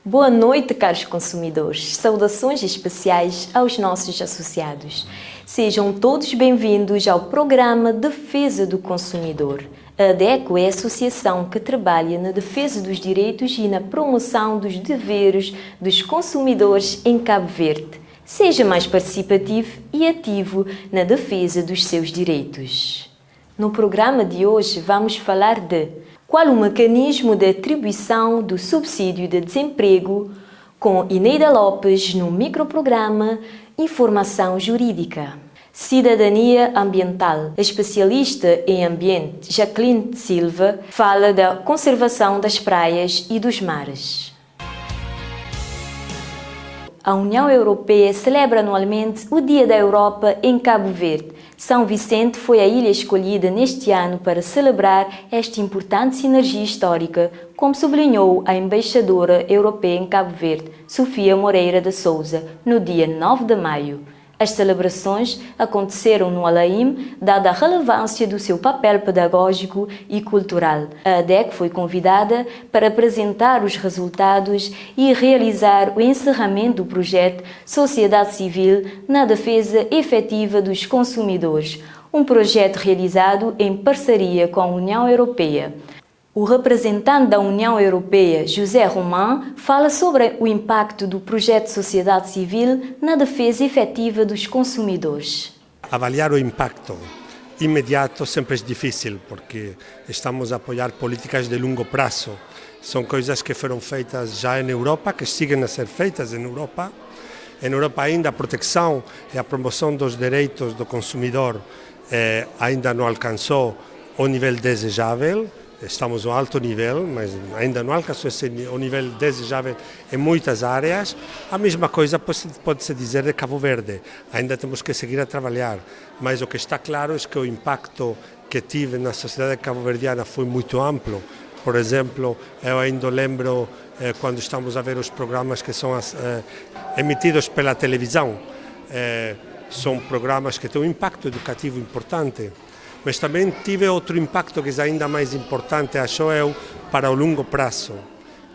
Boa noite, caros consumidores. Saudações especiais aos nossos associados. Sejam todos bem-vindos ao programa Defesa do Consumidor. A ADECO é a associação que trabalha na defesa dos direitos e na promoção dos deveres dos consumidores em Cabo Verde. Seja mais participativo e ativo na defesa dos seus direitos. No programa de hoje vamos falar de qual o mecanismo de atribuição do subsídio de desemprego, com Ineida Lopes no microprograma Informação Jurídica. Cidadania Ambiental. A especialista em ambiente, Jacqueline Silva, fala da conservação das praias e dos mares. A União Europeia celebra anualmente o Dia da Europa em Cabo Verde. São Vicente foi a ilha escolhida neste ano para celebrar esta importante sinergia histórica, como sublinhou a embaixadora europeia em Cabo Verde, Sofia Moreira de Souza, no dia 9 de maio. As celebrações aconteceram no Alaim, dada a relevância do seu papel pedagógico e cultural. A ADECO foi convidada para apresentar os resultados e realizar o encerramento do projeto Sociedade Civil na Defesa Efetiva dos Consumidores, um projeto realizado em parceria com a União Europeia. O representante da União Europeia, José Roman, fala sobre o impacto do projeto Sociedade Civil na defesa efetiva dos consumidores. Avaliar o impacto imediato sempre é difícil, porque estamos a apoiar políticas de longo prazo. São coisas que foram feitas já na Europa, que seguem a ser feitas na Europa. Em Europa ainda a proteção e a promoção dos direitos do consumidor ainda não alcançou o nível desejável. Estamos a um alto nível, mas ainda não alcançou o nível desejável em muitas áreas. A mesma coisa pode-se dizer de Cabo Verde. Ainda temos que seguir a trabalhar, mas o que está claro é que o impacto que tive na sociedade cabo-verdiana foi muito amplo. Por exemplo, eu ainda lembro quando estamos a ver os programas que são emitidos pela televisão. São programas que têm um impacto educativo importante. Mas também tive outro impacto que é ainda mais importante, acho eu, para o longo prazo,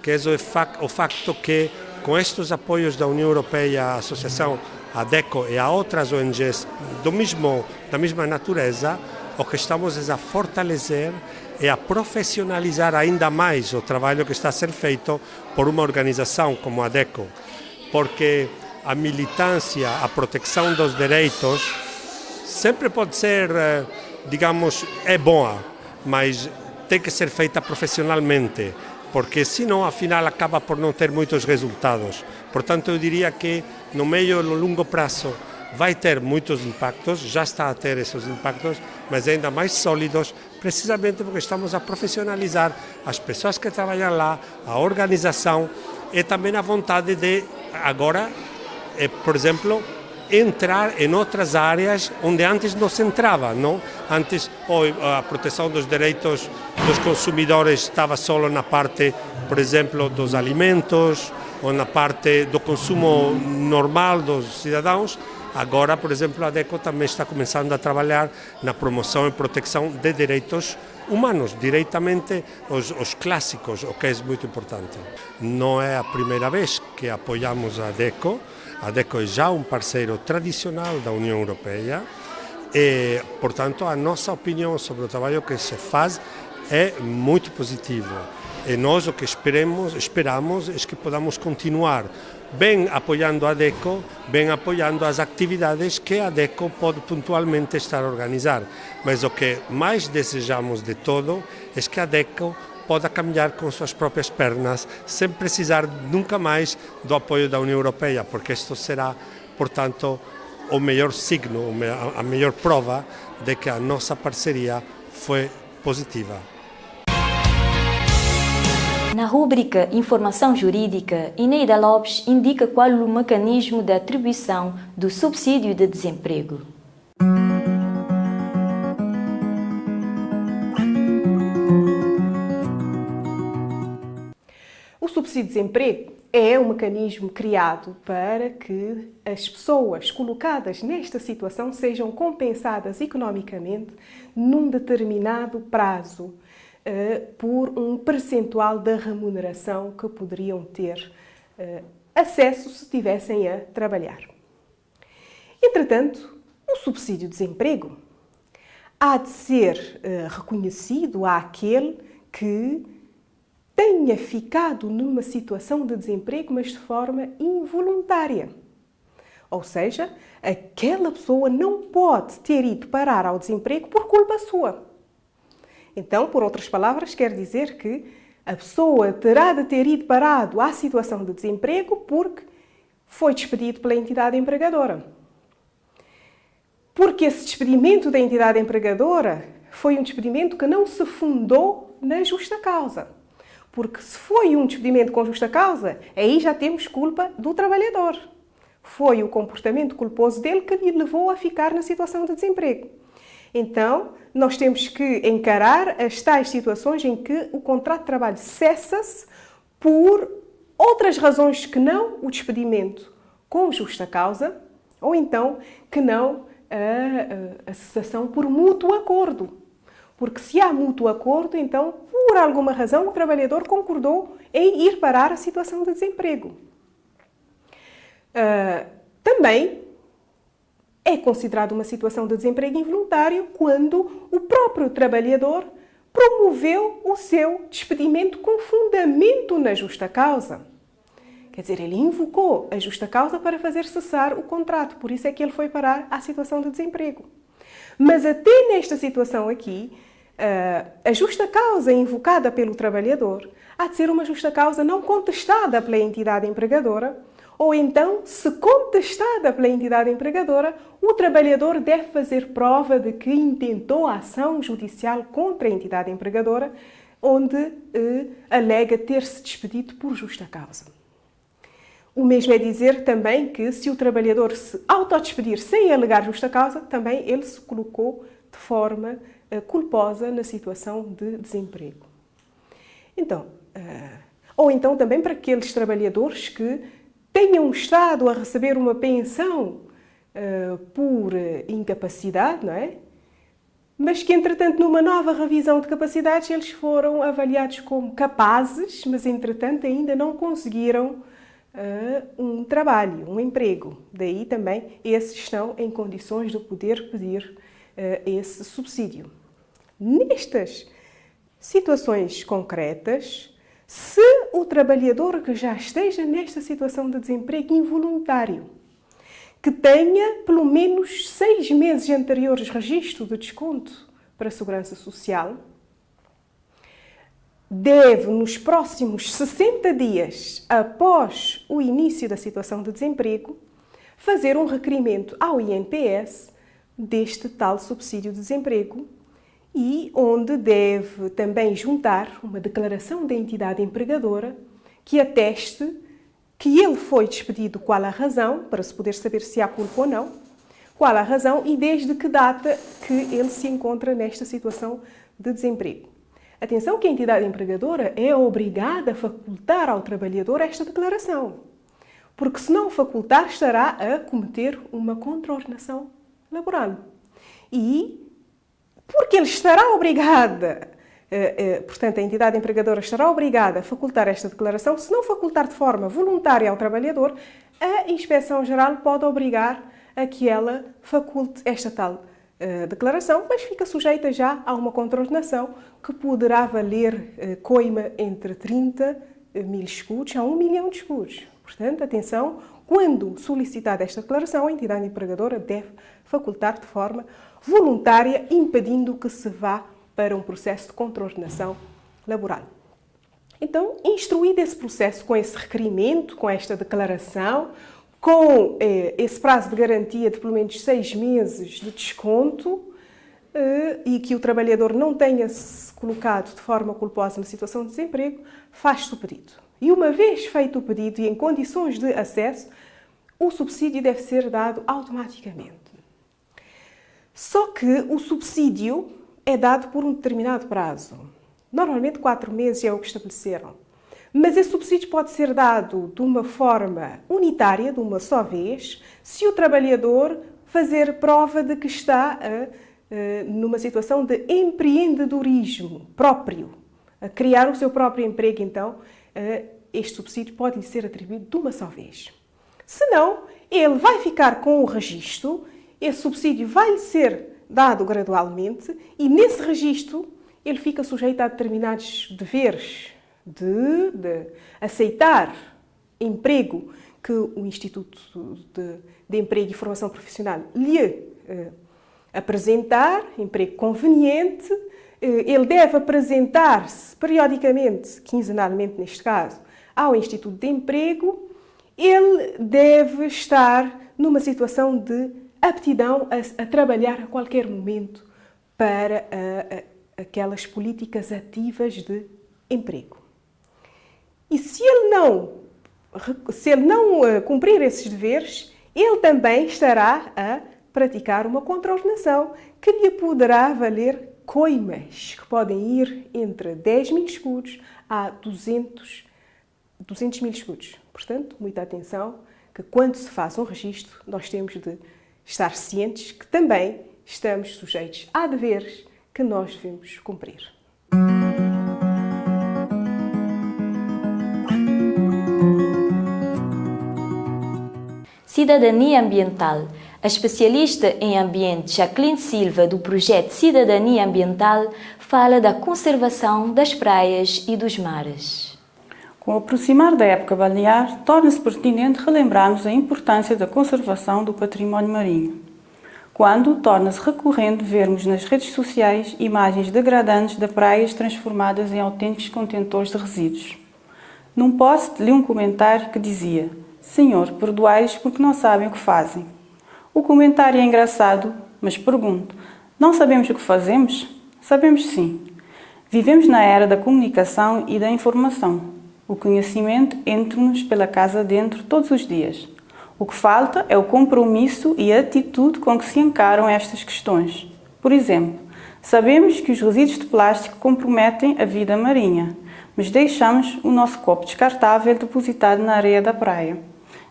que é o facto que, com estes apoios da União Europeia, a Associação ADECO e a outras ONGs da mesma natureza, o que estamos é a fortalecer e a profissionalizar ainda mais o trabalho que está a ser feito por uma organização como a ADECO, porque a militância, a proteção dos direitos, sempre pode ser, digamos, é boa, mas tem que ser feita profissionalmente, porque senão, afinal, acaba por não ter muitos resultados. Portanto, eu diria que no meio e no longo prazo vai ter muitos impactos, já está a ter esses impactos, mas ainda mais sólidos, precisamente porque estamos a profissionalizar as pessoas que trabalham lá, a organização e também a vontade de, agora, por exemplo, entrar em outras áreas onde antes não se entrava, não? Antes a proteção dos direitos dos consumidores estava só na parte, por exemplo, dos alimentos ou na parte do consumo normal dos cidadãos. Agora, por exemplo, a ADECO também está começando a trabalhar na promoção e proteção de direitos humanos, diretamente os clássicos, o que é muito importante. Não é a primeira vez que apoiamos a ADECO. A ADECO é já um parceiro tradicional da União Europeia e, portanto, a nossa opinião sobre o trabalho que se faz é muito positivo. E nós o que esperamos é que podamos continuar bem apoiando a ADECO, bem apoiando as atividades que a ADECO pode pontualmente estar a organizar. Mas o que mais desejamos de todo é que a ADECO pode caminhar com suas próprias pernas, sem precisar nunca mais do apoio da União Europeia, porque isto será, portanto, o melhor signo, a melhor prova de que a nossa parceria foi positiva. Na rúbrica Informação Jurídica, Ineida Lopes indica qual o mecanismo de atribuição do subsídio de desemprego. O subsídio de desemprego é um mecanismo criado para que as pessoas colocadas nesta situação sejam compensadas economicamente num determinado prazo por um percentual da remuneração que poderiam ter acesso se estivessem a trabalhar. Entretanto, o subsídio de desemprego há de ser reconhecido àquele que tenha ficado numa situação de desemprego, mas de forma involuntária. Ou seja, aquela pessoa não pode ter ido parar ao desemprego por culpa sua. Então, por outras palavras, quer dizer que a pessoa terá de ter ido parado à situação de desemprego porque foi despedido pela entidade empregadora. Porque esse despedimento da entidade empregadora foi um despedimento que não se fundou na justa causa. Porque se foi um despedimento com justa causa, aí já temos culpa do trabalhador. Foi o comportamento culposo dele que lhe levou a ficar na situação de desemprego. Então, nós temos que encarar as tais situações em que o contrato de trabalho cessa-se por outras razões que não o despedimento com justa causa, ou então que não a cessação por mútuo acordo. Porque se há mútuo acordo, então, por alguma razão, o trabalhador concordou em ir parar a situação de desemprego. Também é considerado uma situação de desemprego involuntário quando o próprio trabalhador promoveu o seu despedimento com fundamento na justa causa. Quer dizer, ele invocou a justa causa para fazer cessar o contrato, por isso é que ele foi parar à situação de desemprego. Mas até nesta situação aqui, a justa causa invocada pelo trabalhador há de ser uma justa causa não contestada pela entidade empregadora, ou então, se contestada pela entidade empregadora, o trabalhador deve fazer prova de que intentou a ação judicial contra a entidade empregadora, onde alega ter-se despedido por justa causa. O mesmo é dizer também que, se o trabalhador se autodespedir sem alegar justa causa, também ele se colocou de forma culposa na situação de desemprego. Então, ou então também para aqueles trabalhadores que tenham estado a receber uma pensão por incapacidade, não é? Mas que, entretanto, numa nova revisão de capacidades, eles foram avaliados como capazes, mas, entretanto, ainda não conseguiram um trabalho, um emprego. Daí também esses estão em condições de poder pedir esse subsídio. Nestas situações concretas, se o trabalhador que já esteja nesta situação de desemprego involuntário, que tenha pelo menos 6 meses anteriores registro de desconto para a Segurança Social, deve, nos próximos 60 dias após o início da situação de desemprego, fazer um requerimento ao INPS deste tal subsídio de desemprego e onde deve também juntar uma declaração da entidade empregadora que ateste que ele foi despedido, qual a razão, para se poder saber se há culpa ou não, qual a razão e desde que data que ele se encontra nesta situação de desemprego. Atenção que a entidade empregadora é obrigada a facultar ao trabalhador esta declaração, porque se não facultar estará a cometer uma contraordenação laboral. E porque ele estará obrigada, portanto a entidade empregadora estará obrigada a facultar esta declaração, se não facultar de forma voluntária ao trabalhador, a Inspeção-Geral pode obrigar a que ela faculte esta tal declaração, mas fica sujeita já a uma contraordenação que poderá valer coima entre 30 mil escudos a 1 milhão de escudos. Portanto, atenção, quando solicitada esta declaração, a entidade empregadora deve facultar de forma voluntária, impedindo que se vá para um processo de contraordenação laboral. Então, instruído esse processo com esse requerimento, com esta declaração, com esse prazo de garantia de pelo menos 6 meses de desconto e que o trabalhador não tenha se colocado de forma culposa na situação de desemprego, faz-se o pedido. E uma vez feito o pedido e em condições de acesso, o subsídio deve ser dado automaticamente. Só que o subsídio é dado por um determinado prazo. Normalmente 4 meses é o que estabeleceram. Mas esse subsídio pode ser dado de uma forma unitária, de uma só vez, se o trabalhador fazer prova de que está numa situação de empreendedorismo próprio, a criar o seu próprio emprego, então, este subsídio pode lhe ser atribuído de uma só vez. Se não, ele vai ficar com o registro, esse subsídio vai lhe ser dado gradualmente e nesse registro ele fica sujeito a determinados deveres de aceitar emprego que o Instituto de Emprego e Formação Profissional lhe apresentar, emprego conveniente. Ele deve apresentar-se periodicamente, quinzenalmente neste caso, ao Instituto de Emprego. Ele deve estar numa situação de aptidão a trabalhar a qualquer momento para aquelas políticas ativas de emprego. E se ele não cumprir esses deveres, ele também estará a praticar uma contraordenação que lhe poderá valer coimas, que podem ir entre 10 mil escudos a 200 mil escudos. Portanto, muita atenção, que quando se faz um registro, nós temos de estar cientes que também estamos sujeitos a deveres que nós devemos cumprir. Cidadania ambiental. A especialista em ambiente Jacqueline Silva, do projeto Cidadania Ambiental, fala da conservação das praias e dos mares. Com o aproximar da época balnear, torna-se pertinente relembrarmos a importância da conservação do património marinho. Quando torna-se recorrente vermos nas redes sociais imagens degradantes de praias transformadas em autênticos contentores de resíduos. Num post li um comentário que dizia: "Senhor, perdoai-os porque não sabem o que fazem." O comentário é engraçado, mas pergunto: não sabemos o que fazemos? Sabemos sim. Vivemos na era da comunicação e da informação. O conhecimento entra-nos pela casa dentro todos os dias. O que falta é o compromisso e a atitude com que se encaram estas questões. Por exemplo, sabemos que os resíduos de plástico comprometem a vida marinha, mas deixamos o nosso copo descartável depositado na areia da praia.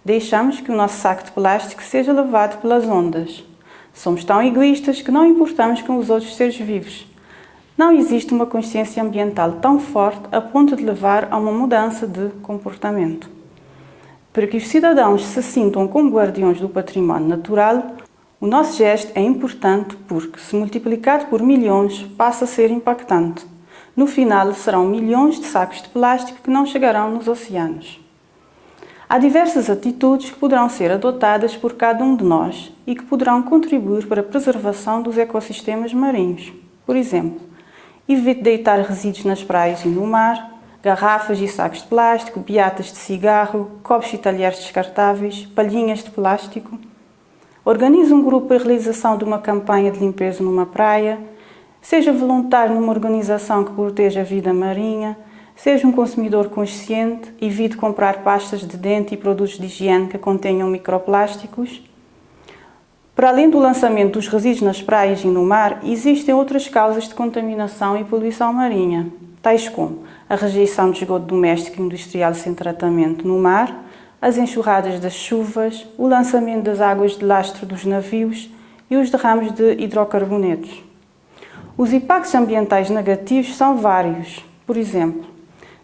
Deixamos que o nosso saco de plástico seja levado pelas ondas. Somos tão egoístas que não importamos com os outros seres vivos. Não existe uma consciência ambiental tão forte a ponto de levar a uma mudança de comportamento. Para que os cidadãos se sintam como guardiões do património natural, o nosso gesto é importante porque, se multiplicado por milhões, passa a ser impactante. No final, serão milhões de sacos de plástico que não chegarão nos oceanos. Há diversas atitudes que poderão ser adotadas por cada um de nós e que poderão contribuir para a preservação dos ecossistemas marinhos. Por exemplo, evite deitar resíduos nas praias e no mar, garrafas e sacos de plástico, beatas de cigarro, copos e talheres descartáveis, palhinhas de plástico. Organize um grupo para a realização de uma campanha de limpeza numa praia. Seja voluntário numa organização que proteja a vida marinha. Seja um consumidor consciente, evite comprar pastas de dente e produtos de higiene que contenham microplásticos. Para além do lançamento dos resíduos nas praias e no mar, existem outras causas de contaminação e poluição marinha, tais como a rejeição de esgoto doméstico e industrial sem tratamento no mar, as enxurradas das chuvas, o lançamento das águas de lastro dos navios e os derrames de hidrocarbonetos. Os impactos ambientais negativos são vários, por exemplo,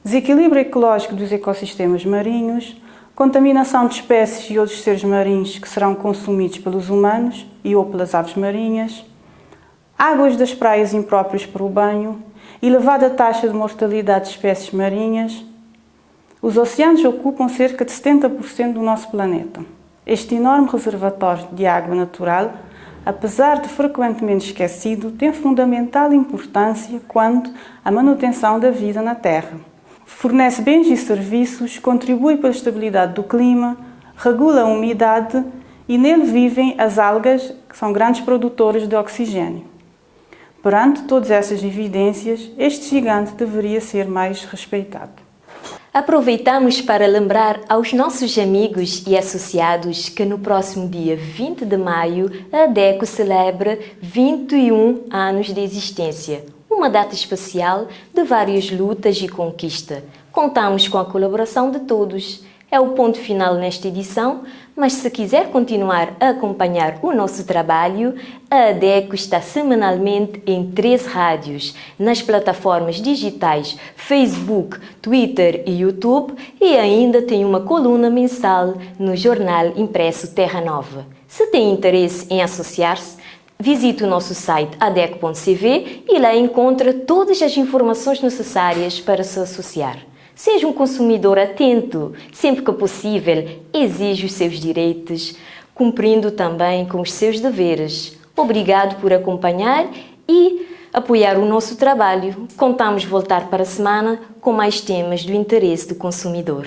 desequilíbrio ecológico dos ecossistemas marinhos, contaminação de espécies e outros seres marinhos que serão consumidos pelos humanos e ou pelas aves marinhas, águas das praias impróprias para o banho, elevada taxa de mortalidade de espécies marinhas. Os oceanos ocupam cerca de 70% do nosso planeta. Este enorme reservatório de água natural, apesar de frequentemente esquecido, tem fundamental importância quanto à manutenção da vida na Terra. Fornece bens e serviços, contribui para a estabilidade do clima, regula a umidade e nele vivem as algas, que são grandes produtoras de oxigênio. Perante todas essas evidências, este gigante deveria ser mais respeitado. Aproveitamos para lembrar aos nossos amigos e associados que no próximo dia 20 de maio a ADECO celebra 21 anos de existência. Uma data especial de várias lutas e conquista. Contamos com a colaboração de todos. É o ponto final nesta edição, mas se quiser continuar a acompanhar o nosso trabalho, a ADECO está semanalmente em 13 rádios, nas plataformas digitais Facebook, Twitter e YouTube, e ainda tem uma coluna mensal no jornal impresso Terra Nova. Se tem interesse em associar-se, visite o nosso site adeco.cv e lá encontra todas as informações necessárias para se associar. Seja um consumidor atento, sempre que possível, exige os seus direitos, cumprindo também com os seus deveres. Obrigado por acompanhar e apoiar o nosso trabalho. Contamos voltar para a semana com mais temas do interesse do consumidor.